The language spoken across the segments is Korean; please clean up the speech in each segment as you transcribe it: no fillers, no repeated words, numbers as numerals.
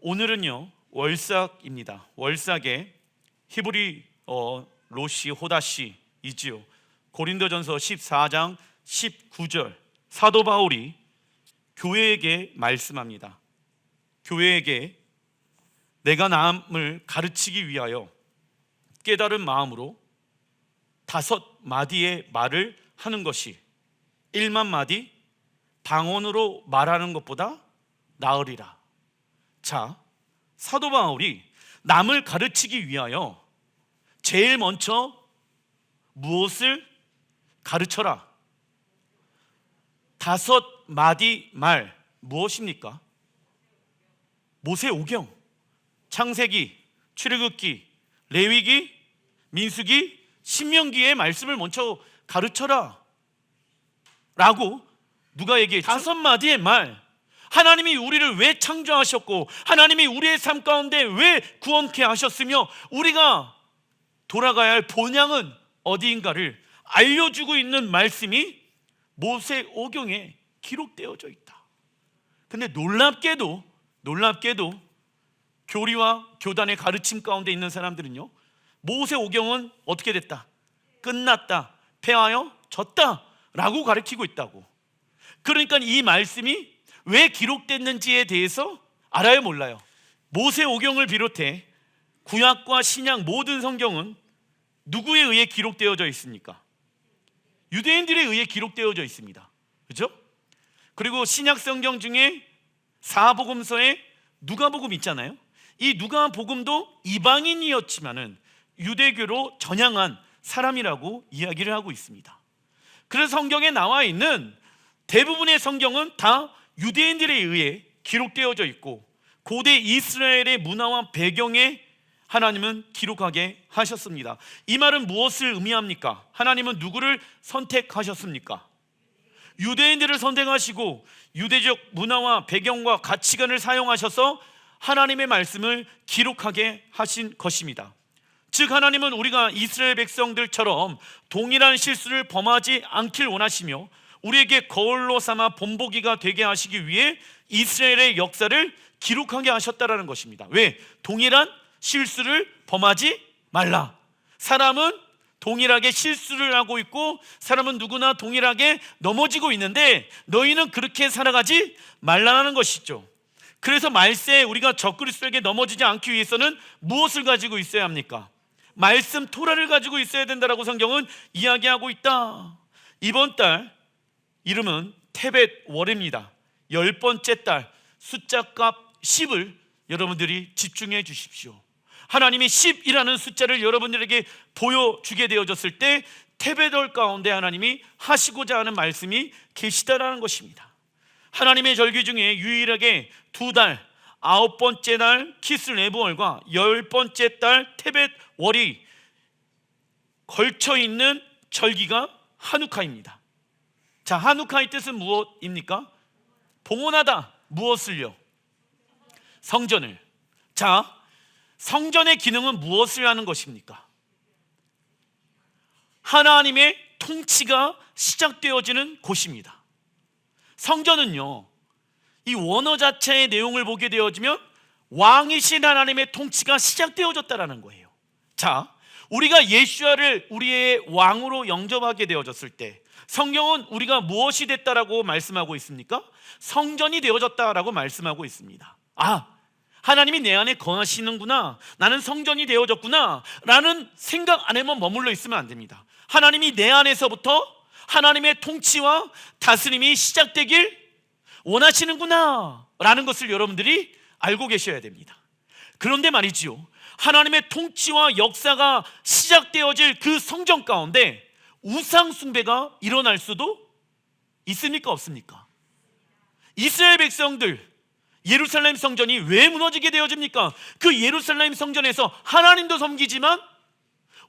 오늘은요 월삭입니다. 월삭의 히브리 로시 호다시이지요. 고린도전서 14장 19절 사도 바울이 교회에게 말씀합니다. 교회에게 내가 남을 가르치기 위하여 깨달은 마음으로 5마디의 말을 하는 것이 1만 마디 방언으로 말하는 것보다 나으리라. 자, 사도 바울이 남을 가르치기 위하여 제일 먼저 무엇을 가르쳐라? 5마디 말 무엇입니까? 모세오경, 창세기, 출애굽기, 레위기, 민수기, 신명기의 말씀을 먼저 가르쳐라 라고 누가 얘기했죠? 5마디의 말, 하나님이 우리를 왜 창조하셨고 하나님이 우리의 삶 가운데 왜 구원케 하셨으며 우리가 돌아가야 할 본향은 어디인가를 알려주고 있는 말씀이 모세오경에 기록되어져 있다. 근데 놀랍게도 교리와 교단의 가르침 가운데 있는 사람들은요, 모세오경은 어떻게 됐다? 끝났다, 패하여 졌다 라고 가르치고 있다고. 그러니까 이 말씀이 왜 기록됐는지에 대해서 알아요, 몰라요? 모세오경을 비롯해 구약과 신약 모든 성경은 누구에 의해 기록되어져 있습니까? 유대인들에 의해 기록되어져 있습니다. 그렇죠? 그리고 신약 성경 중에 사복음서에 누가복음 있잖아요. 이 누가복음도 이방인이었지만은 유대교로 전향한 사람이라고 이야기를 하고 있습니다. 그래서 성경에 나와 있는 대부분의 성경은 다 유대인들에 의해 기록되어져 있고 고대 이스라엘의 문화와 배경에 하나님은 기록하게 하셨습니다. 이 말은 무엇을 의미합니까? 하나님은 누구를 선택하셨습니까? 유대인들을 선택하시고 유대적 문화와 배경과 가치관을 사용하셔서 하나님의 말씀을 기록하게 하신 것입니다. 즉 하나님은 우리가 이스라엘 백성들처럼 동일한 실수를 범하지 않길 원하시며 우리에게 거울로 삼아 본보기가 되게 하시기 위해 이스라엘의 역사를 기록하게 하셨다라는 것입니다. 왜? 동일한 실수를 범하지 말라. 사람은 동일하게 실수를 하고 있고 사람은 누구나 동일하게 넘어지고 있는데 너희는 그렇게 살아가지 말라는 것이죠. 그래서 말세에 우리가 적그리스도에게 넘어지지 않기 위해서는 무엇을 가지고 있어야 합니까? 말씀 토라를 가지고 있어야 된다라고 성경은 이야기하고 있다. 이번 달 이름은 테벳월입니다. 10번째 달 숫자값 10을 여러분들이 집중해 주십시오. 하나님이 10이라는 숫자를 여러분들에게 보여주게 되어졌을 때 테벳월 가운데 하나님이 하시고자 하는 말씀이 계시다라는 것입니다. 하나님의 절기 중에 유일하게 2달 9번째 달 키스레브월과 10번째 달 테벳월이 걸쳐있는 절기가 하누카입니다. 자, 하누카의 뜻은 무엇입니까? 봉헌하다. 무엇을요? 성전을. 자, 성전의 기능은 무엇을 하는 것입니까? 하나님의 통치가 시작되어지는 곳입니다. 성전은요, 이 원어 자체의 내용을 보게 되어지면 왕이신 하나님의 통치가 시작되어졌다라는 거예요. 자, 우리가 예수야를 우리의 왕으로 영접하게 되어졌을 때 성경은 우리가 무엇이 됐다라고 말씀하고 있습니까? 성전이 되어졌다라고 말씀하고 있습니다. 아, 하나님이 내 안에 거하시는구나, 나는 성전이 되어졌구나 라는 생각 안에만 머물러 있으면 안 됩니다. 하나님이 내 안에서부터 하나님의 통치와 다스림이 시작되길 원하시는구나 라는 것을 여러분들이 알고 계셔야 됩니다. 그런데 말이지요, 하나님의 통치와 역사가 시작되어질 그 성전 가운데 우상 숭배가 일어날 수도 있습니까? 없습니까? 이스라엘 백성들 예루살렘 성전이 왜 무너지게 되어집니까? 그 예루살렘 성전에서 하나님도 섬기지만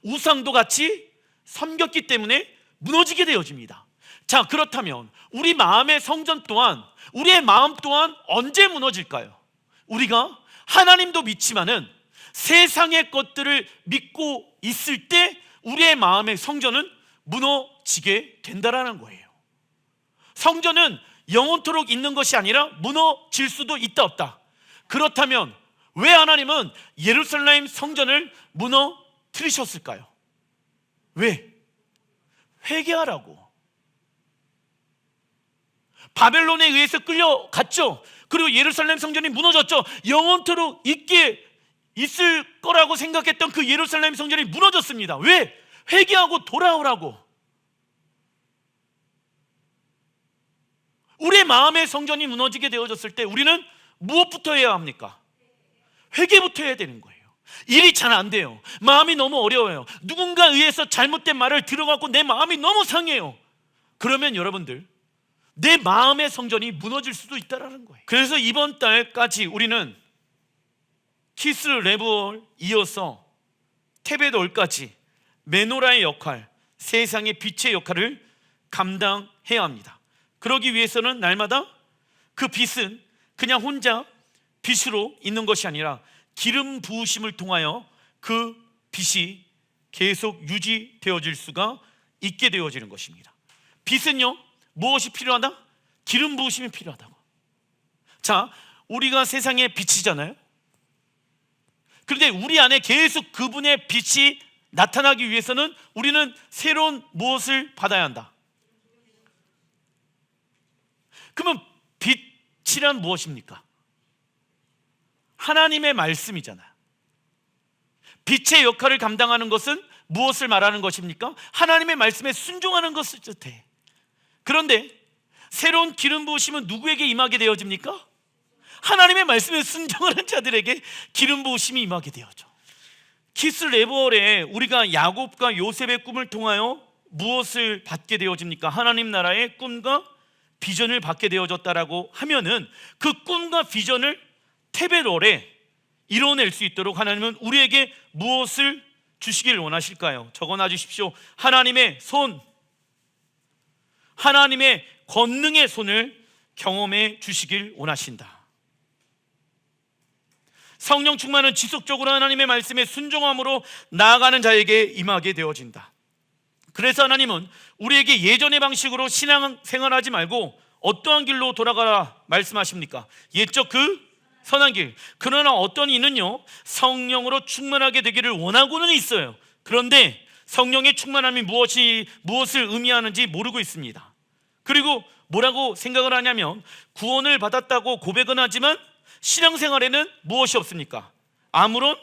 우상도 같이 섬겼기 때문에 무너지게 되어집니다. 자, 그렇다면 우리 마음의 성전 또한, 우리의 마음 또한 언제 무너질까요? 우리가 하나님도 믿지만은 세상의 것들을 믿고 있을 때 우리의 마음의 성전은 무너지게 된다라는 거예요. 성전은 영원토록 있는 것이 아니라 무너질 수도 있다 없다. 그렇다면 왜 하나님은 예루살렘 성전을 무너뜨리셨을까요? 왜? 회개하라고. 바벨론에 의해서 끌려갔죠. 그리고 예루살렘 성전이 무너졌죠. 영원토록 있을 거라고 생각했던 그 예루살렘 성전이 무너졌습니다. 왜? 회개하고 돌아오라고. 우리의 마음의 성전이 무너지게 되어졌을 때 우리는 무엇부터 해야 합니까? 회개부터 해야 되는 거예요. 일이 잘 안 돼요. 마음이 너무 어려워요. 누군가 의해서 잘못된 말을 들어갖고 내 마음이 너무 상해요. 그러면 여러분들, 내 마음의 성전이 무너질 수도 있다는 거예요. 그래서 이번 달까지 우리는 키스 레볼 이어서 테베돌까지 메노라의 역할, 세상의 빛의 역할을 감당해야 합니다. 그러기 위해서는 날마다 그 빛은 그냥 혼자 빛으로 있는 것이 아니라 기름 부으심을 통하여 그 빛이 계속 유지되어질 수가 있게 되어지는 것입니다. 빛은요, 무엇이 필요하다? 기름 부으심이 필요하다고. 자, 우리가 세상의 빛이잖아요. 그런데 우리 안에 계속 그분의 빛이 나타나기 위해서는 우리는 새로운 무엇을 받아야 한다? 그러면 빛이란 무엇입니까? 하나님의 말씀이잖아요. 빛의 역할을 감당하는 것은 무엇을 말하는 것입니까? 하나님의 말씀에 순종하는 것을 뜻해. 그런데 새로운 기름 부으심은 누구에게 임하게 되어집니까? 하나님의 말씀에 순종하는 자들에게 기름 부으심이 임하게 되어져. 키스 레볼에 우리가 야곱과 요셉의 꿈을 통하여 무엇을 받게 되어집니까? 하나님 나라의 꿈과 비전을 받게 되어졌다라고 하면은 그 꿈과 비전을 테베롤에 이뤄낼 수 있도록 하나님은 우리에게 무엇을 주시길 원하실까요? 적어놔 주십시오. 하나님의 손, 하나님의 권능의 손을 경험해 주시길 원하신다. 성령 충만은 지속적으로 하나님의 말씀에 순종함으로 나아가는 자에게 임하게 되어진다. 그래서 하나님은 우리에게 예전의 방식으로 신앙생활하지 말고 어떠한 길로 돌아가라 말씀하십니까? 옛적 그 선한 길. 그러나 어떤 이는요, 성령으로 충만하게 되기를 원하고는 있어요. 그런데 성령의 충만함이 무엇을 의미하는지 모르고 있습니다. 그리고 뭐라고 생각을 하냐면, 구원을 받았다고 고백은 하지만 신앙생활에는 무엇이 없습니까? 아무런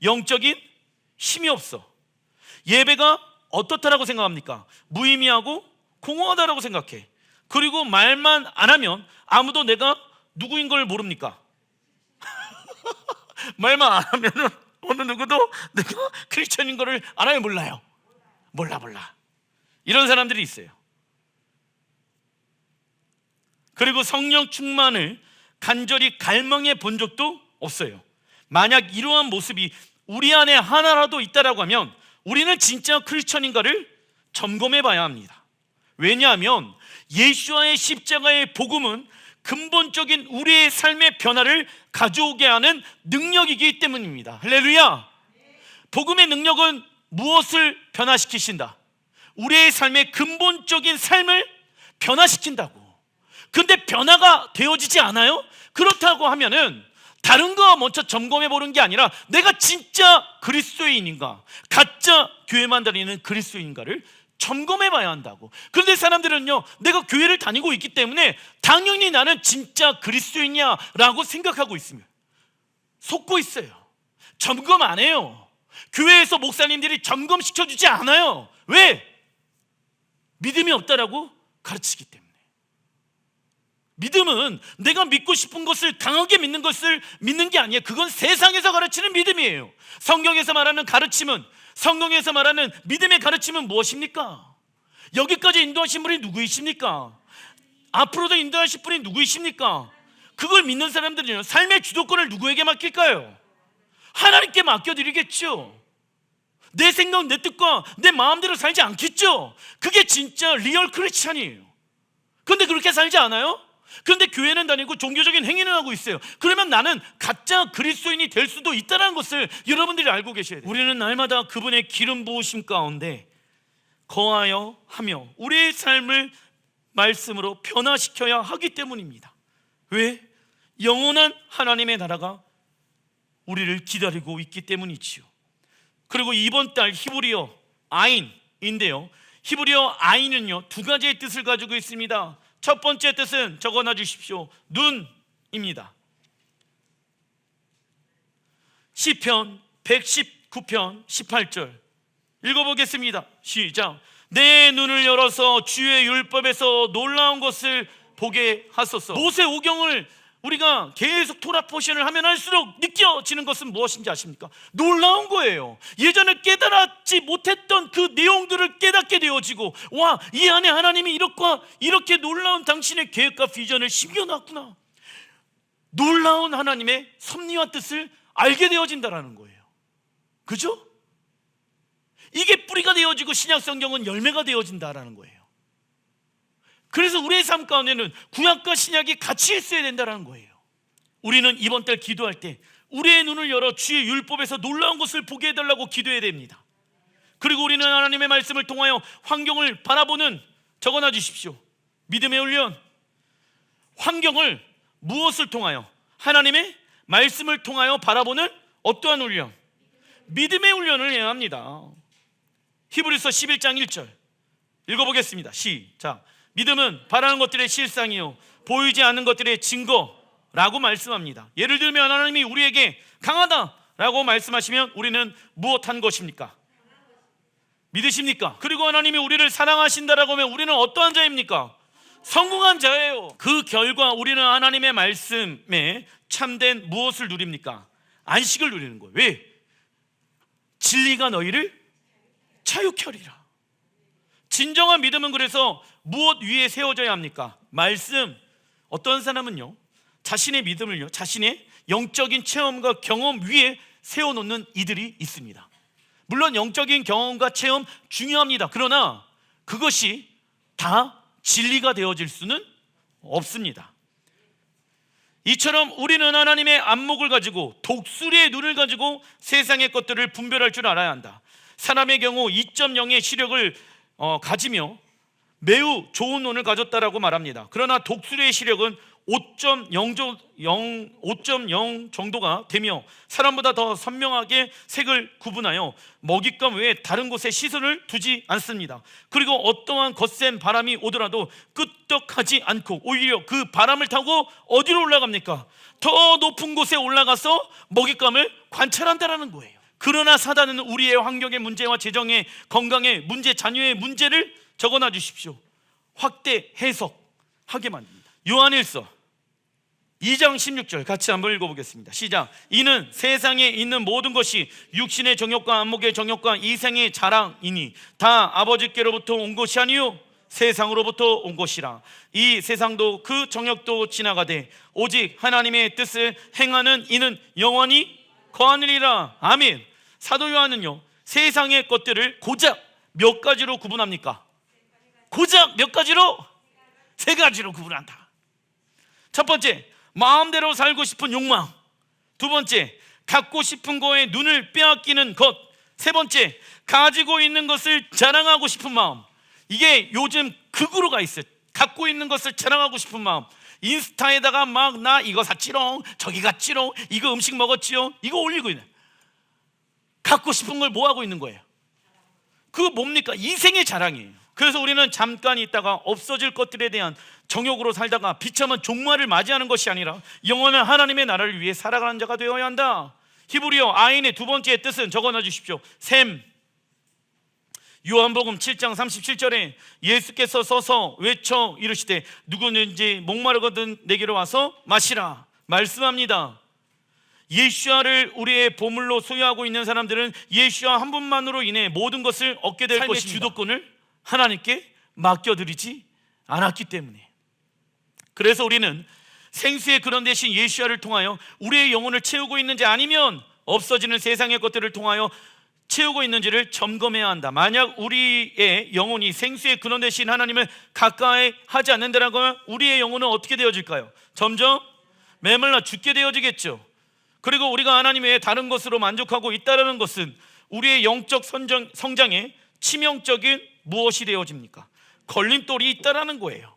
영적인 힘이 없어. 예배가 어떻다라고 생각합니까? 무의미하고 공허하다라고 생각해. 그리고 말만 안 하면 아무도 내가 누구인 걸 모릅니까? 말만 안 하면 어느 누구도 내가 크리스천인 거를 알아요, 몰라요? 몰라. 이런 사람들이 있어요. 그리고 성령 충만을 간절히 갈망해 본 적도 없어요. 만약 이러한 모습이 우리 안에 하나라도 있다라고 하면 우리는 진짜 크리스천인가를 점검해 봐야 합니다. 왜냐하면 예수와의 십자가의 복음은 근본적인 우리의 삶의 변화를 가져오게 하는 능력이기 때문입니다. 할렐루야. 복음의 능력은 무엇을 변화시키신다? 우리의 삶의 근본적인 삶을 변화시킨다고. 근데 변화가 되어지지 않아요? 그렇다고 하면은 다른 거 먼저 점검해 보는 게 아니라 내가 진짜 그리스도인인가, 가짜 교회만 다니는 그리스도인가를 점검해 봐야 한다고. 그런데 사람들은요, 내가 교회를 다니고 있기 때문에 당연히 나는 진짜 그리스도인이야 라고 생각하고 있습니다. 속고 있어요. 점검 안 해요. 교회에서 목사님들이 점검시켜주지 않아요. 왜? 믿음이 없다라고 가르치기 때문에. 믿음은 내가 믿고 싶은 것을 강하게 믿는 것을 믿는 게 아니에요. 그건 세상에서 가르치는 믿음이에요. 성경에서 말하는 가르침은, 성경에서 말하는 믿음의 가르침은 무엇입니까? 여기까지 인도하신 분이 누구이십니까? 앞으로도 인도하실 분이 누구이십니까? 그걸 믿는 사람들은요, 삶의 주도권을 누구에게 맡길까요? 하나님께 맡겨드리겠죠. 내 생각, 내 뜻과 내 마음대로 살지 않겠죠. 그게 진짜 리얼 크리스찬이에요. 그런데 그렇게 살지 않아요? 그런데 교회는 다니고 종교적인 행위는 하고 있어요. 그러면 나는 가짜 그리스도인이 될 수도 있다는 것을 여러분들이 알고 계셔야 돼요. 우리는 날마다 그분의 기름 부으심 가운데 거하여 하며 우리의 삶을 말씀으로 변화시켜야 하기 때문입니다. 왜? 영원한 하나님의 나라가 우리를 기다리고 있기 때문이지요. 그리고 이번 달 히브리어 아인인데요, 히브리어 아인은요 두 가지의 뜻을 가지고 있습니다. 첫 번째 뜻은 적어놔 주십시오. 눈입니다. 시편 119편 18절 읽어보겠습니다. 시작. 내 눈을 열어서 주의 율법에서 놀라운 것을 보게 하소서. 모세오경을 우리가 계속 토라 포션을 하면 할수록 느껴지는 것은 무엇인지 아십니까? 놀라운 거예요. 예전에 깨달았지 못했던 그 내용들을 깨닫게 되어지고, 와, 이 안에 하나님이 이렇게 놀라운 당신의 계획과 비전을 심겨놨구나, 놀라운 하나님의 섭리와 뜻을 알게 되어진다라는 거예요. 그죠? 이게 뿌리가 되어지고 신약 성경은 열매가 되어진다라는 거예요. 그래서 우리의 삶 가운데는 구약과 신약이 같이 있어야 된다는 거예요. 우리는 이번 달 기도할 때 우리의 눈을 열어 주의 율법에서 놀라운 것을 보게 해달라고 기도해야 됩니다. 그리고 우리는 하나님의 말씀을 통하여 환경을 바라보는, 적어놔 주십시오. 믿음의 훈련. 환경을 무엇을 통하여? 하나님의 말씀을 통하여 바라보는 어떠한 훈련? 믿음의 훈련을 해야 합니다. 히브리서 11장 1절 읽어보겠습니다. 시작. 믿음은 바라는 것들의 실상이요 보이지 않는 것들의 증거라고 말씀합니다. 예를 들면 하나님이 우리에게 강하다라고 말씀하시면 우리는 무엇한 것입니까? 믿으십니까? 그리고 하나님이 우리를 사랑하신다라고 하면 우리는 어떠한 자입니까? 성공한 자예요. 그 결과 우리는 하나님의 말씀에 참된 무엇을 누립니까? 안식을 누리는 거예요. 왜? 진리가 너희를 자유케 하리라. 진정한 믿음은 그래서 무엇 위에 세워져야 합니까? 말씀. 어떤 사람은요 자신의 믿음을요 자신의 영적인 체험과 경험 위에 세워놓는 이들이 있습니다. 물론 영적인 경험과 체험 중요합니다. 그러나 그것이 다 진리가 되어질 수는 없습니다. 이처럼 우리는 하나님의 안목을 가지고, 독수리의 눈을 가지고 세상의 것들을 분별할 줄 알아야 한다. 사람의 경우 2.0의 시력을 가지며 매우 좋은 눈을 가졌다라고 말합니다. 그러나 독수리의 시력은 5.0 정도가 되며 사람보다 더 선명하게 색을 구분하여 먹잇감 외에 다른 곳에 시선을 두지 않습니다. 그리고 어떠한 거센 바람이 오더라도 끄떡하지 않고 오히려 그 바람을 타고 어디로 올라갑니까? 더 높은 곳에 올라가서 먹잇감을 관찰한다라는 거예요. 그러나 사단은 우리의 환경의 문제와 재정의, 건강의 문제, 자녀의 문제를 적어놔 주십시오. 확대 해석하게 만듭니다. 요한일서 2장 16절 같이 한번 읽어보겠습니다. 시작. 이는 세상에 있는 모든 것이 육신의 정욕과 안목의 정욕과 이생의 자랑이니 다 아버지께로부터 온 것이 아니요 세상으로부터 온 것이라. 이 세상도 그 정욕도 지나가되 오직 하나님의 뜻을 행하는 이는 영원히 거하느니라. 아멘. 사도 요한은요 세상의 것들을 고작 몇 가지로 구분합니까? 고작 몇 가지로? 세 가지로 구분한다. 첫 번째, 마음대로 살고 싶은 욕망. 두 번째, 갖고 싶은 거에 눈을 빼앗기는 것. 세 번째, 가지고 있는 것을 자랑하고 싶은 마음. 이게 요즘 극으로 가 있어요. 갖고 있는 것을 자랑하고 싶은 마음. 인스타에다가 막 나 이거 샀지롱, 저기 갔지롱, 이거 음식 먹었지요, 이거 올리고 있는. 갖고 싶은 걸 뭐 하고 있는 거예요? 그거 뭡니까? 인생의 자랑이에요. 그래서 우리는 잠깐 있다가 없어질 것들에 대한 정욕으로 살다가 비참한 종말을 맞이하는 것이 아니라 영원한 하나님의 나라를 위해 살아가는 자가 되어야 한다. 히브리어 아인의 두 번째 뜻은 적어놔 주십시오. 샘. 요한복음 7장 37절에 예수께서 서서 외쳐 이르시되 누구든지 목마르거든 내게로 와서 마시라 말씀합니다. 예수아를 우리의 보물로 소유하고 있는 사람들은 예수아 한 분만으로 인해 모든 것을 얻게 될 것입니다. 주도권을 하나님께 맡겨드리지 않았기 때문에. 그래서 우리는 생수의 그런 대신 예수아를 통하여 우리의 영혼을 채우고 있는지 아니면 없어지는 세상의 것들을 통하여 채우고 있는지를 점검해야 한다. 만약 우리의 영혼이 생수의 근원 되신 하나님을 가까이 하지 않는다라고 하면 우리의 영혼은 어떻게 되어질까요? 점점 메말라 죽게 되어지겠죠. 그리고 우리가 하나님 외에 다른 것으로 만족하고 있다는 것은 우리의 영적 성장에 치명적인 무엇이 되어집니까? 걸림돌이 있다라는 거예요.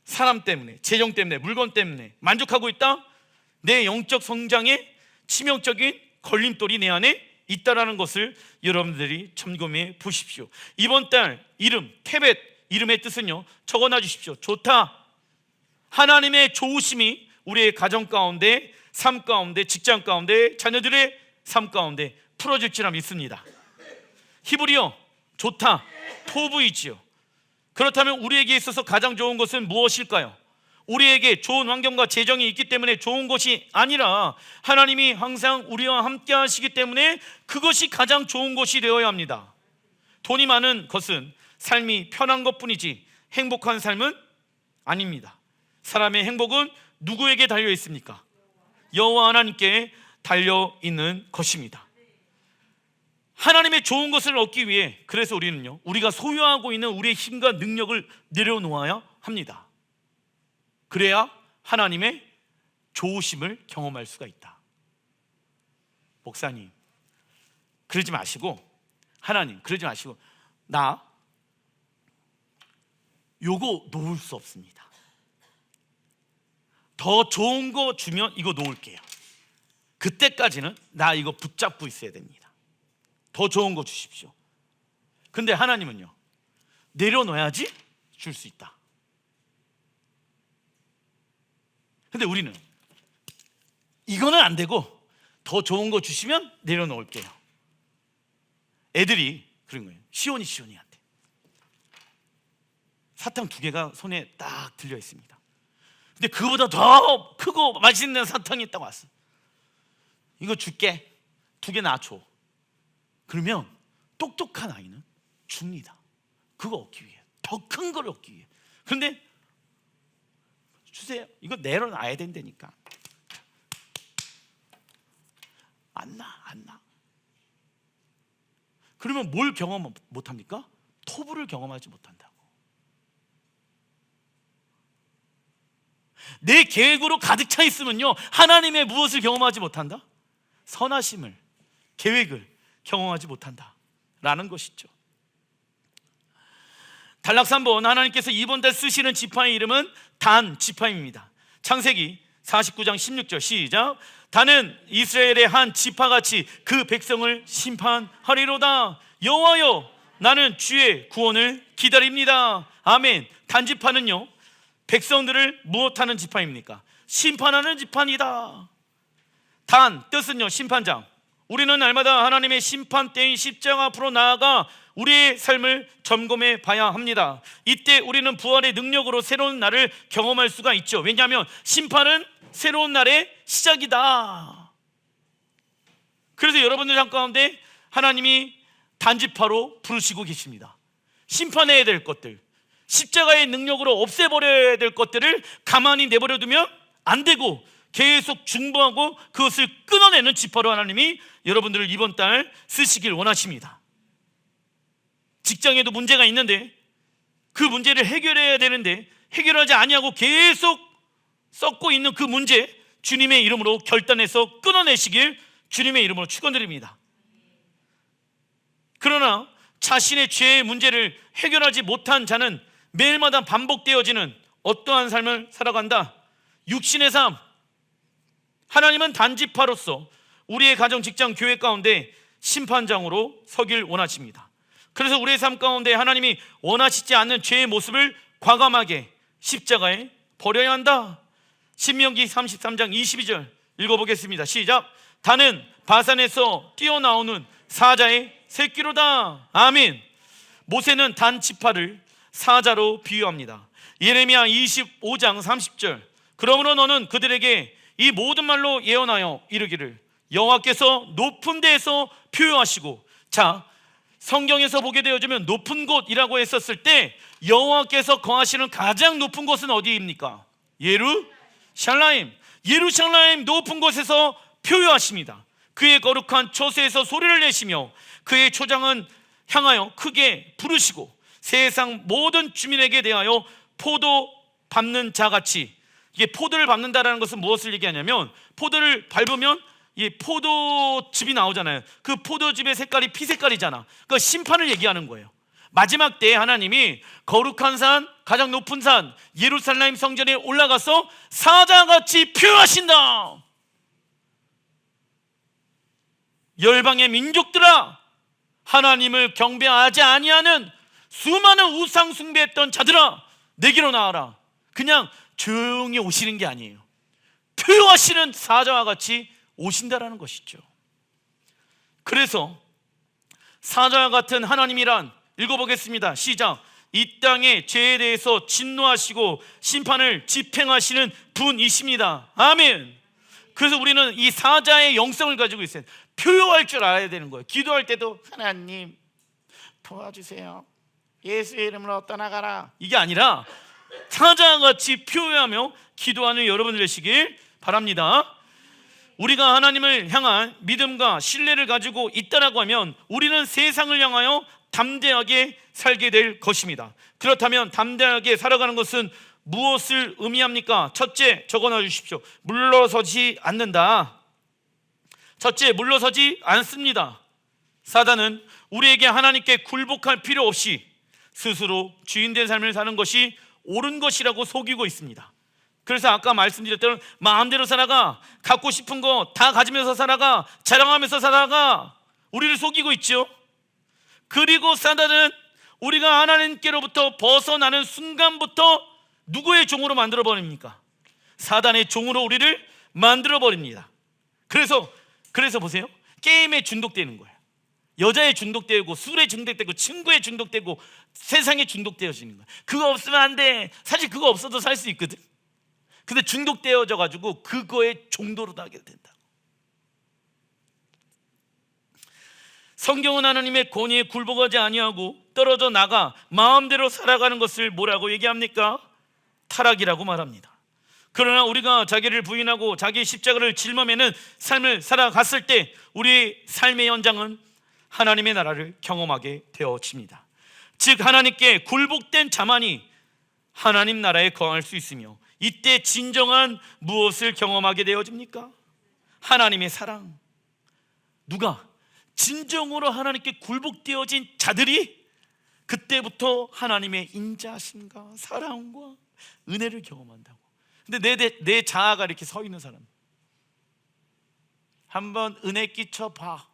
사람 때문에, 재정 때문에, 물건 때문에 만족하고 있다? 내 영적 성장에 치명적인 걸림돌이 내 안에 있다라는 것을 여러분들이 점검해 보십시오. 이번 달 이름 테벳, 이름의 뜻은요, 적어놔 주십시오. 좋다. 하나님의 좋으심이 우리의 가정 가운데, 삶 가운데, 직장 가운데, 자녀들의 삶 가운데 풀어질 줄 믿습니다. 히브리어 좋다, 토브이지요. 그렇다면 우리에게 있어서 가장 좋은 것은 무엇일까요? 우리에게 좋은 환경과 재정이 있기 때문에 좋은 것이 아니라 하나님이 항상 우리와 함께 하시기 때문에 그것이 가장 좋은 것이 되어야 합니다. 돈이 많은 것은 삶이 편한 것뿐이지 행복한 삶은 아닙니다. 사람의 행복은 누구에게 달려 있습니까? 여호와 하나님께 달려 있는 것입니다. 하나님의 좋은 것을 얻기 위해, 그래서 우리는요, 우리가 소유하고 있는 우리의 힘과 능력을 내려놓아야 합니다. 그래야 하나님의 좋으심을 경험할 수가 있다. 목사님, 그러지 마시고, 하나님, 그러지 마시고, 나 요거 놓을 수 없습니다. 더 좋은 거 주면 이거 놓을게요. 그때까지는 나 이거 붙잡고 있어야 됩니다. 더 좋은 거 주십시오. 근데 하나님은요, 내려놓아야지 줄 수 있다. 근데 우리는 이거는 안 되고 더 좋은 거 주시면 내려놓을게요. 애들이 그런 거예요. 시온이한테 사탕 2개가 손에 딱 들려 있습니다. 근데 그거보다 더 크고 맛있는 사탕이 딱 왔어. 이거 줄게, 2개 놔줘. 그러면 똑똑한 아이는 줍니다. 그거 얻기 위해, 더 큰 걸 얻기 위해. 그런데 주세요, 이거 내려놔야 된다니까. 안 나. 그러면 뭘 경험 못합니까? 토부를 경험하지 못한다고. 내 계획으로 가득 차 있으면요, 하나님의 무엇을 경험하지 못한다? 선하심을, 계획을 경험하지 못한다라는 것이죠. 단락 3번, 하나님께서 이번 달 쓰시는 지파의 이름은 단 지파입니다. 창세기 49장 16절 시작. 단은 이스라엘의 한 지파같이 그 백성을 심판하리로다. 여호와여, 나는 주의 구원을 기다립니다. 아멘. 단지파는요, 백성들을 무엇하는 지파입니까? 심판하는 지파입니다. 단 뜻은요, 심판장. 우리는 날마다 하나님의 심판대인 십자가 앞으로 나아가 우리의 삶을 점검해 봐야 합니다. 이때 우리는 부활의 능력으로 새로운 날을 경험할 수가 있죠. 왜냐하면 심판은 새로운 날의 시작이다. 그래서 여러분들 삶 가운데 하나님이 단지파로 부르시고 계십니다. 심판해야 될 것들, 십자가의 능력으로 없애버려야 될 것들을 가만히 내버려 두면 안 되고 계속 중보하고 그것을 끊어내는 지파로 하나님이 여러분들을 이번 달 쓰시길 원하십니다. 직장에도 문제가 있는데 그 문제를 해결해야 되는데 해결하지 아니하고 계속 썩고 있는 그 문제, 주님의 이름으로 결단해서 끊어내시길 주님의 이름으로 축원드립니다. 그러나 자신의 죄의 문제를 해결하지 못한 자는 매일마다 반복되어지는 어떠한 삶을 살아간다? 육신의 삶. 하나님은 단지파로서 우리의 가정, 직장, 교회 가운데 심판장으로 서길 원하십니다. 그래서 우리의 삶 가운데 하나님이 원하시지 않는 죄의 모습을 과감하게 십자가에 버려야 한다. 신명기 33장 22절 읽어보겠습니다. 시작. 단은 바산에서 뛰어나오는 사자의 새끼로다. 아멘. 모세는 단 지파를 사자로 비유합니다. 예레미야 25장 30절. 그러므로 너는 그들에게 이 모든 말로 예언하여 이르기를 여호와께서 높은 데에서 표효하시고. 자, 성경에서 보게 되어지면 높은 곳이라고 했었을 때 여호와께서 거하시는 가장 높은 곳은 어디입니까? 예루살렘. 예루살렘 높은 곳에서 표효하십니다. 그의 거룩한 처소에서 소리를 내시며 그의 초장은 향하여 크게 부르시고 세상 모든 주민에게 대하여 포도 밟는 자같이. 이게 포도를 밟는다라는 것은 무엇을 얘기하냐면 포도를 밟으면 이 포도즙이 나오잖아요. 그 포도즙의 색깔이 피색깔이잖아. 그 심판을 얘기하는 거예요. 마지막 때에 하나님이 거룩한 산, 가장 높은 산 예루살렘 성전에 올라가서 사자같이 표효하신다. 열방의 민족들아, 하나님을 경배하지 아니하는 수많은 우상 숭배했던 자들아, 내게로 나와라. 그냥 조용히 오시는 게 아니에요. 표하시는 사자와 같이 오신다라는 것이죠. 그래서 사자와 같은 하나님이란, 읽어보겠습니다. 시작. 이 땅의 죄에 대해서 진노하시고 심판을 집행하시는 분이십니다. 아멘. 그래서 우리는 이 사자의 영성을 가지고 있어요. 표효할 줄 알아야 되는 거예요. 기도할 때도 하나님 도와주세요, 예수의 이름으로 떠나가라, 이게 아니라 사자같이 표효하며 기도하는 여러분들 되시길 바랍니다. 우리가 하나님을 향한 믿음과 신뢰를 가지고 있다라고 하면 우리는 세상을 향하여 담대하게 살게 될 것입니다. 그렇다면 담대하게 살아가는 것은 무엇을 의미합니까? 첫째, 적어놔 주십시오. 물러서지 않는다. 첫째, 물러서지 않습니다. 사단은 우리에게 하나님께 굴복할 필요 없이 스스로 주인된 삶을 사는 것이 옳은 것이라고 속이고 있습니다. 그래서 아까 말씀드렸던 마음대로 살아가, 갖고 싶은 거 다 가지면서 살아가, 자랑하면서 살아가, 우리를 속이고 있죠. 그리고 사단은 우리가 하나님께로부터 벗어나는 순간부터 누구의 종으로 만들어버립니까? 사단의 종으로 우리를 만들어버립니다. 그래서 보세요, 게임에 중독되는 거예요. 여자에 중독되고, 술에 중독되고, 친구에 중독되고, 세상에 중독되어지는 거예요. 그거 없으면 안 돼. 사실 그거 없어도 살 수 있거든. 근데 중독되어져 가지고 그거에 종도로 나게 된다. 성경은 하나님의 권위에 굴복하지 아니하고 떨어져 나가 마음대로 살아가는 것을 뭐라고 얘기합니까? 타락이라고 말합니다. 그러나 우리가 자기를 부인하고 자기의 십자가를 짊어매는 삶을 살아갔을 때 우리의 삶의 현장은 하나님의 나라를 경험하게 되어집니다. 즉 하나님께 굴복된 자만이 하나님 나라에 거할 수 있으며, 이때 진정한 무엇을 경험하게 되어집니까? 하나님의 사랑. 누가? 진정으로 하나님께 굴복되어진 자들이 그때부터 하나님의 인자하심과 사랑과 은혜를 경험한다고. 근데 내 자아가 이렇게 서 있는 사람, 한번 은혜 끼쳐봐.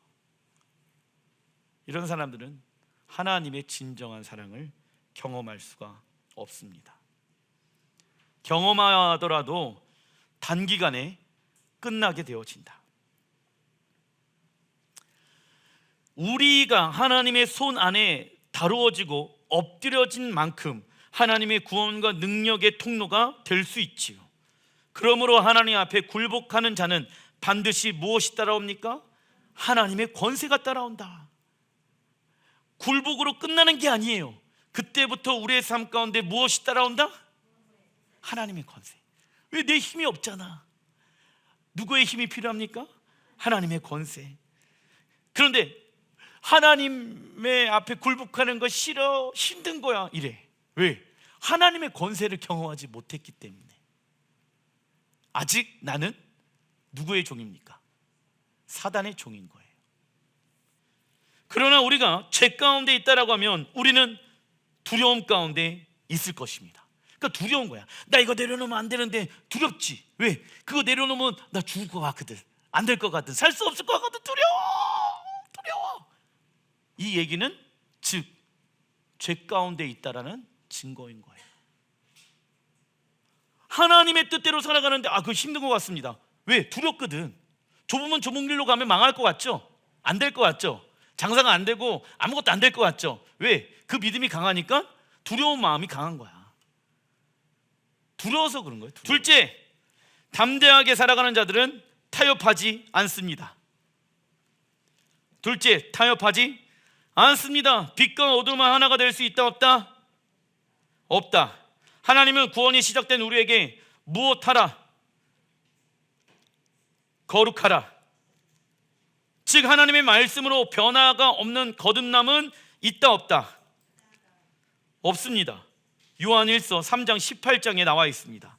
이런 사람들은 하나님의 진정한 사랑을 경험할 수가 없습니다. 경험하더라도 단기간에 끝나게 되어진다. 우리가 하나님의 손 안에 다루어지고 엎드려진 만큼 하나님의 구원과 능력의 통로가 될 수 있지요. 그러므로 하나님 앞에 굴복하는 자는 반드시 무엇이 따라옵니까? 하나님의 권세가 따라온다. 굴복으로 끝나는 게 아니에요. 그때부터 우리의 삶 가운데 무엇이 따라온다? 하나님의 권세. 왜? 내 힘이 없잖아. 누구의 힘이 필요합니까? 하나님의 권세. 그런데 하나님의 앞에 굴복하는 거 싫어, 힘든 거야, 이래. 왜? 하나님의 권세를 경험하지 못했기 때문에. 아직 나는 누구의 종입니까? 사단의 종인 거예요. 그러나 우리가 죄 가운데 있다라고 하면 우리는 두려움 가운데 있을 것입니다. 그러니까 두려운 거야. 나 이거 내려놓으면 안 되는데 두렵지. 왜? 그거 내려놓으면 나 죽을 것 같거든. 안 될 것 같거든. 살 수 없을 것 같거든. 두려워. 이 얘기는 즉 죄 가운데 있다라는 증거인 거예요. 하나님의 뜻대로 살아가는데 그거 힘든 것 같습니다. 왜? 두렵거든. 좁으면 좁은 길로 가면 망할 것 같죠? 안 될 것 같죠? 장사가 안 되고 아무것도 안 될 것 같죠? 왜? 그 믿음이 강하니까 두려운 마음이 강한 거야. 두려워서 그런 거예요. 둘째, 담대하게 살아가는 자들은 타협하지 않습니다. 둘째, 타협하지 않습니다. 빛과 어둠은 하나가 될 수 있다 없다? 없다. 하나님은 구원이 시작된 우리에게 무엇하라? 거룩하라. 즉 하나님의 말씀으로 변화가 없는 거듭남은 있다 없다? 없습니다. 요한일서 3장 18장에 나와 있습니다.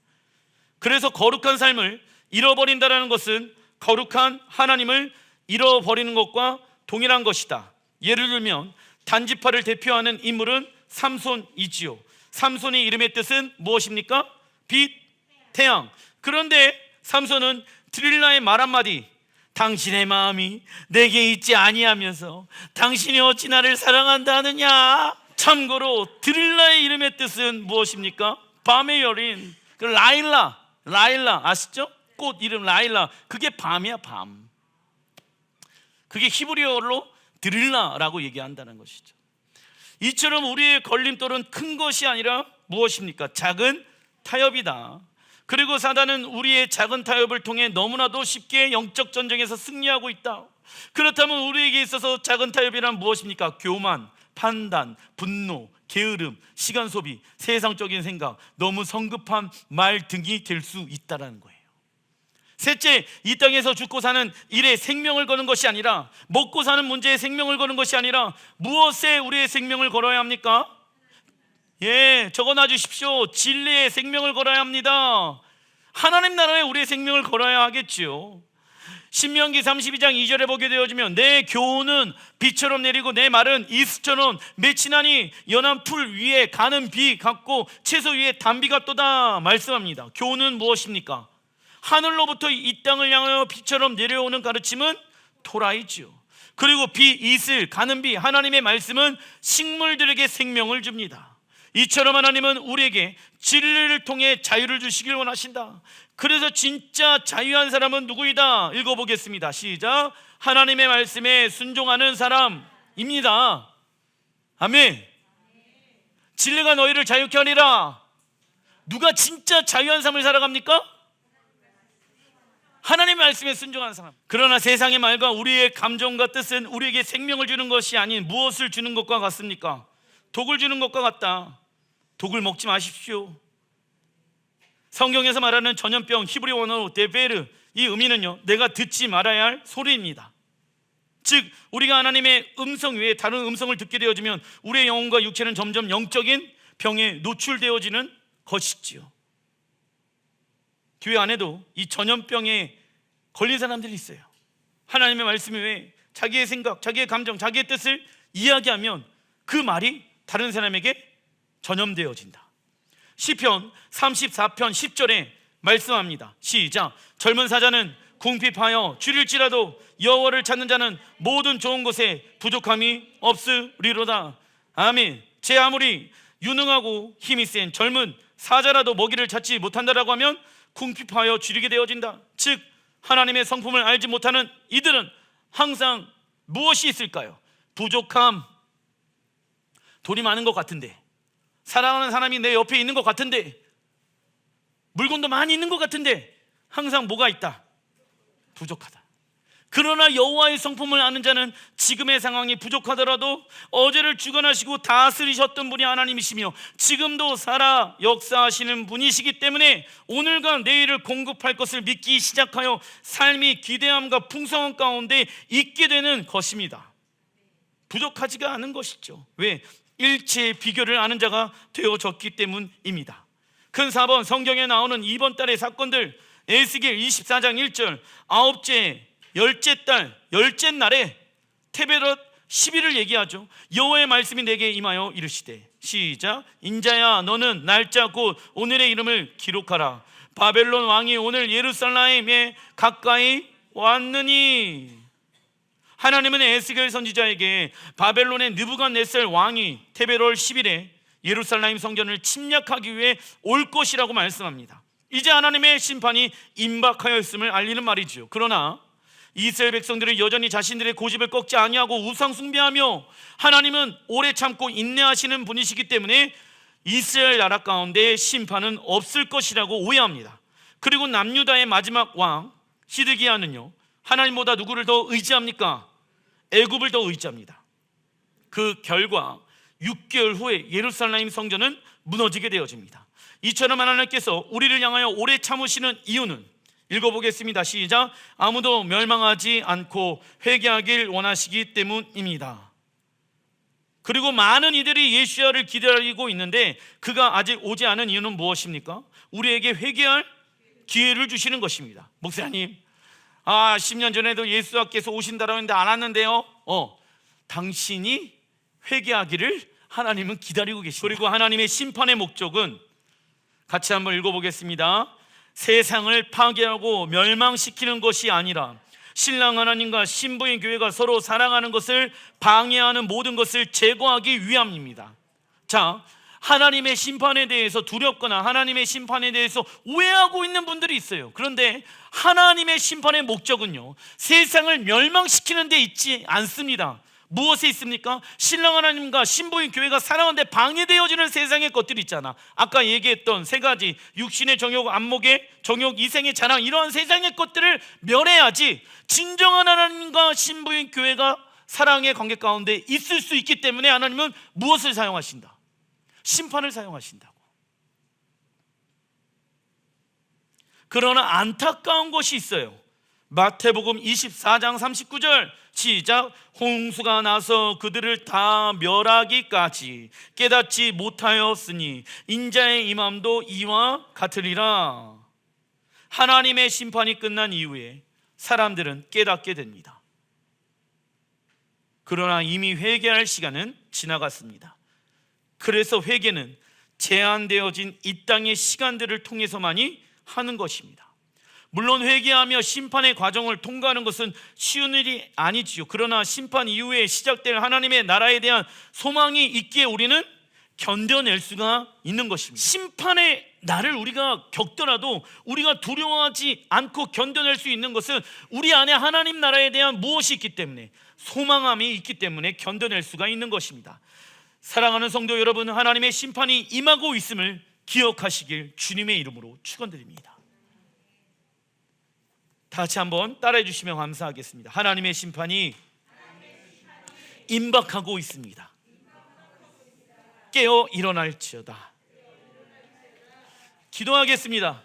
그래서 거룩한 삶을 잃어버린다는 것은 거룩한 하나님을 잃어버리는 것과 동일한 것이다. 예를 들면 단지파를 대표하는 인물은 삼손이지요. 삼손의 이름의 뜻은 무엇입니까? 빛, 태양. 그런데 삼손은 드릴라의 말 한마디, 당신의 마음이 내게 있지 아니하면서 당신이 어찌 나를 사랑한다 하느냐. 참고로 드릴라의 이름의 뜻은 무엇입니까? 밤의 여린, 그 라일라 아시죠? 꽃 이름 라일라, 그게 밤이야. 밤. 그게 히브리어로 드릴라라고 얘기한다는 것이죠. 이처럼 우리의 걸림돌은 큰 것이 아니라 무엇입니까? 작은 타협이다. 그리고 사단은 우리의 작은 타협을 통해 너무나도 쉽게 영적 전쟁에서 승리하고 있다. 그렇다면 우리에게 있어서 작은 타협이란 무엇입니까? 교만, 판단, 분노, 게으름, 시간 소비, 세상적인 생각, 너무 성급한 말 등이 될 수 있다는 거예요. 셋째, 이 땅에서 죽고 사는 일에 생명을 거는 것이 아니라, 먹고 사는 문제에 생명을 거는 것이 아니라 무엇에 우리의 생명을 걸어야 합니까? 적어놔 주십시오. 진리에 생명을 걸어야 합니다. 하나님 나라에 우리의 생명을 걸어야 하겠지요. 신명기 32장 2절에 보게 되어지면 내 교훈은 비처럼 내리고 내 말은 이슬처럼 맺히나니 연한 풀 위에 가는 비 같고 채소 위에 단비 같도다 말씀합니다. 교훈은 무엇입니까? 하늘로부터 이 땅을 향하여 비처럼 내려오는 가르침은 토라이지요. 그리고 비, 이슬, 가는 비, 하나님의 말씀은 식물들에게 생명을 줍니다. 이처럼 하나님은 우리에게 진리를 통해 자유를 주시길 원하신다. 그래서 진짜 자유한 사람은 누구이다? 읽어보겠습니다. 시작. 하나님의 말씀에 순종하는 사람입니다. 아멘. 진리가 너희를 자유케 하리라. 누가 진짜 자유한 삶을 살아갑니까? 하나님의 말씀에 순종하는 사람. 그러나 세상의 말과 우리의 감정과 뜻은 우리에게 생명을 주는 것이 아닌 무엇을 주는 것과 같습니까? 독을 주는 것과 같다. 독을 먹지 마십시오. 성경에서 말하는 전염병, 히브리 원어로 데베르, 이 의미는요, 내가 듣지 말아야 할 소리입니다. 즉 우리가 하나님의 음성 외에 다른 음성을 듣게 되어지면 우리의 영혼과 육체는 점점 영적인 병에 노출되어지는 것이지요. 교회 안에도 이 전염병에 걸린 사람들이 있어요. 하나님의 말씀 외에 자기의 생각, 자기의 감정, 자기의 뜻을 이야기하면 그 말이 다른 사람에게 전염되어진다. 시편 34편 10절에 말씀합니다. 시작. 젊은 사자는 궁핍하여 줄일지라도 여호와를 찾는 자는 모든 좋은 것에 부족함이 없으리로다. 아멘. 제 아무리 유능하고 힘이 센 젊은 사자라도 먹이를 찾지 못한다라고 하면 궁핍하여 줄이게 되어진다. 즉 하나님의 성품을 알지 못하는 이들은 항상 무엇이 있을까요? 부족함. 돈이 많은 것 같은데, 사랑하는 사람이 내 옆에 있는 것 같은데, 물건도 많이 있는 것 같은데 항상 뭐가 있다? 부족하다. 그러나 여호와의 성품을 아는 자는 지금의 상황이 부족하더라도 어제를 주관하시고 다스리셨던 분이 하나님이시며 지금도 살아 역사하시는 분이시기 때문에 오늘과 내일을 공급할 것을 믿기 시작하여 삶이 기대함과 풍성함 가운데 있게 되는 것입니다. 부족하지가 않은 것이죠. 왜? 일체의 비결을 아는 자가 되어졌기 때문입니다. 큰 4번, 성경에 나오는 이번 달의 사건들, 에스겔 24장 1절, 아홉째, 열째 달, 열째 날에 테베롯 10일을 얘기하죠. 여호와의 말씀이 내게 임하여 이르시되, 시작. 인자야 너는 날짜 곧 오늘의 이름을 기록하라. 바벨론 왕이 오늘 예루살렘에 가까이 왔느니. 하나님은 에스겔 선지자에게 바벨론의 느부갓네살 왕이 테베롤 10일에 예루살렘 성전을 침략하기 위해 올 것이라고 말씀합니다. 이제 하나님의 심판이 임박하였음을 알리는 말이죠. 그러나 이스라엘 백성들은 여전히 자신들의 고집을 꺾지 아니하고 우상 숭배하며, 하나님은 오래 참고 인내하시는 분이시기 때문에 이스라엘 나라 가운데 심판은 없을 것이라고 오해합니다. 그리고 남유다의 마지막 왕 시드기야는요, 하나님보다 누구를 더 의지합니까? 애굽을 더 의지합니다. 그 결과 6개월 후에 예루살렘 성전은 무너지게 되어집니다. 이처럼 하나님께서 우리를 향하여 오래 참으시는 이유는, 읽어보겠습니다. 시작. 아무도 멸망하지 않고 회개하길 원하시기 때문입니다. 그리고 많은 이들이 예수야를 기다리고 있는데 그가 아직 오지 않은 이유는 무엇입니까? 우리에게 회개할 기회를 주시는 것입니다. 목사님, 10년 전에도 예수께서 오신다라고 했는데 안 왔는데요. 당신이 회개하기를 하나님은 기다리고 계십니다. 그리고 하나님의 심판의 목적은, 같이 한번 읽어보겠습니다. 세상을 파괴하고 멸망시키는 것이 아니라 신랑 하나님과 신부인 교회가 서로 사랑하는 것을 방해하는 모든 것을 제거하기 위함입니다. 자, 하나님의 심판에 대해서 두렵거나 하나님의 심판에 대해서 오해하고 있는 분들이 있어요. 그런데 하나님의 심판의 목적은요, 세상을 멸망시키는 데 있지 않습니다. 무엇에 있습니까? 신랑 하나님과 신부인 교회가 사랑하는데 방해되어지는 세상의 것들이 있잖아. 아까 얘기했던 세 가지, 육신의 정욕, 안목의 정욕, 이생의 자랑, 이러한 세상의 것들을 멸해야지 진정한 하나님과 신부인 교회가 사랑의 관계 가운데 있을 수 있기 때문에 하나님은 무엇을 사용하신다? 심판을 사용하신다고. 그러나 안타까운 것이 있어요. 마태복음 24장 39절 시작. 홍수가 나서 그들을 다 멸하기까지 깨닫지 못하였으니 인자의 임함도 이와 같으리라. 하나님의 심판이 끝난 이후에 사람들은 깨닫게 됩니다. 그러나 이미 회개할 시간은 지나갔습니다. 그래서 회개는 제한되어진 이 땅의 시간들을 통해서만이 하는 것입니다. 물론 회개하며 심판의 과정을 통과하는 것은 쉬운 일이 아니지요. 그러나 심판 이후에 시작될 하나님의 나라에 대한 소망이 있기에 우리는 견뎌낼 수가 있는 것입니다. 심판의 날을 우리가 겪더라도 우리가 두려워하지 않고 견뎌낼 수 있는 것은 우리 안에 하나님 나라에 대한 무엇이 있기 때문에, 소망함이 있기 때문에 견뎌낼 수가 있는 것입니다. 사랑하는 성도 여러분, 하나님의 심판이 임하고 있음을 기억하시길 주님의 이름으로 축원드립니다. 다시 한번 따라해 주시면 감사하겠습니다. 하나님의 심판이 임박하고 있습니다. 깨어 일어날지어다. 기도하겠습니다.